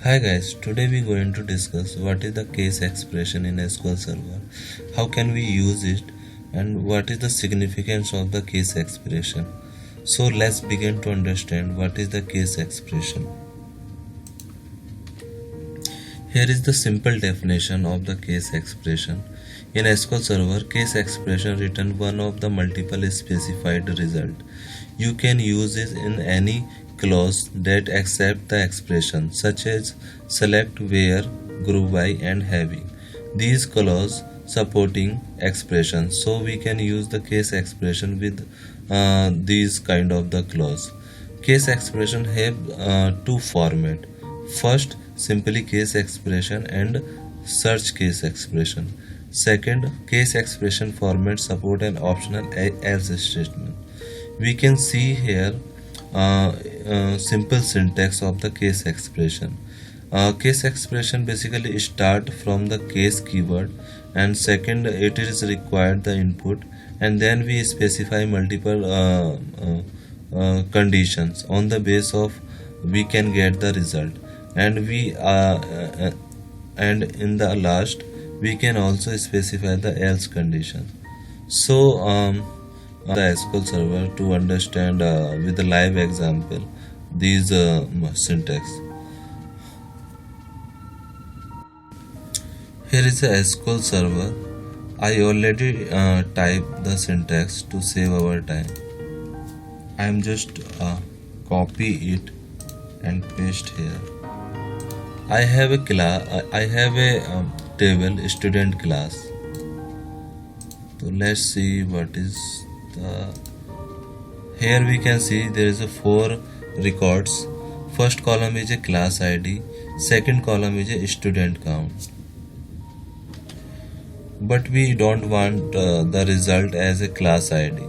Hi guys, today we're going to discuss what is the case expression in SQL Server, how can we use it, and what is the significance of the case expression. So let's begin to understand what is the case expression. Here is the simple definition of the case expression. In SQL Server, case expression return one of the multiple specified result. You can use it in any clause that accept the expression such as select, where, group by and having. These clause supporting expressions, so we can use the case expression with these kind of the clause. Case expression have two format. First, simply case expression and search case expression. Second, case expression format support an optional else statement. We can see here simple syntax of the case expression. Case expression basically start from the case keyword, and second it is required the input, and then we specify multiple conditions on the base of we can get the result, and and in the last we can also specify the else condition. So the SQL Server to understand with a live example these syntax. Here is a SQL Server. I already typed the syntax to save our time. I am just copy it and paste here. I have a class. I have a table student class. So let's see what is the. Here we can see there is a 4 records. First column is a class ID. Second column is a student count. But we don't want the result as a class ID.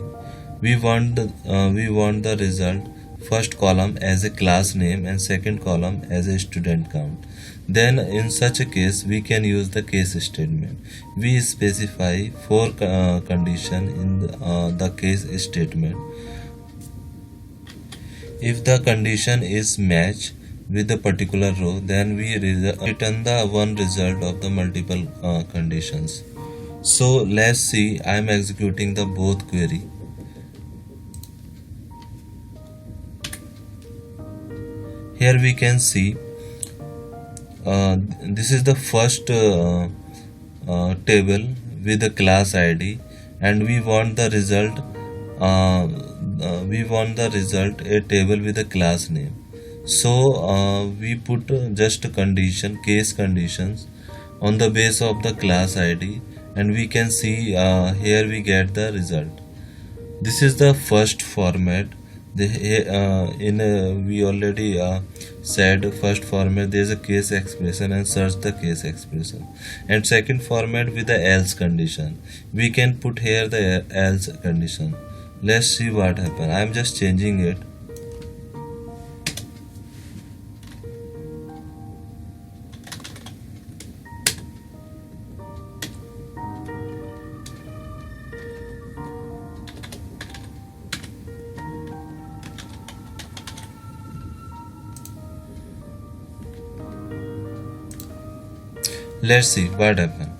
We want the result first column as a class name and second column as a student count. Then in such a case we can use the case statement. We specify 4 condition in the case statement. If the condition is match with the particular row, then we return the one result of the multiple conditions. So let's see, I am executing the both query. Here we can see this is the first table with the class ID, and we want the result a table with a class name. So we put just a condition, case conditions on the base of the class ID, and we can see here we get the result. This is the first format. We already said first format there is a case expression and search the case expression, and second format with the else condition. We can put here the else condition. Let's see what happen. I am just changing it. Let's see what happen.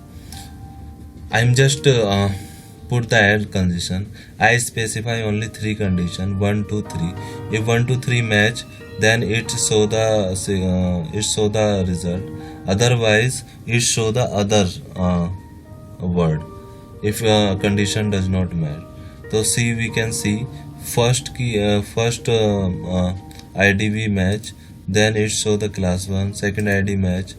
I'm just put the add condition. I specify only 3 condition 1 2 3. If 1 2 3 match, then it show the result. Otherwise it show the other word if condition does not match. So see, we can see first ID we match, then it show the class 1. Second ID match,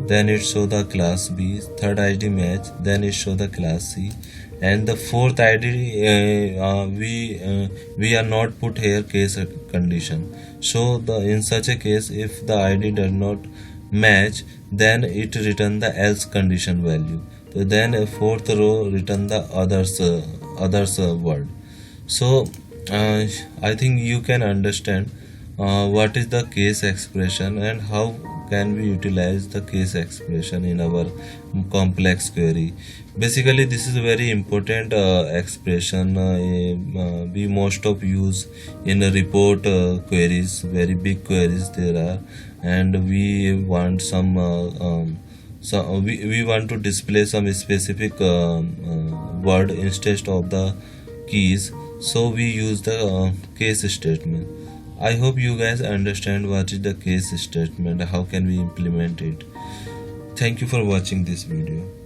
then it show the class B. Third ID match, then it show the class C, and the fourth ID we are not put here case condition. So in such a case, if the ID does not match, then it return the else condition value. So then a fourth row return the others word. So I think you can understand what is the case expression and how can we utilize the case expression in our complex query. Basically, this is a very important expression we most of use in a report queries, very big queries there are, and we want some so we want to display some specific word instead of the keys, so we use the case statement. I hope you guys understand what is the case statement, how can we implement it. Thank you for watching this video.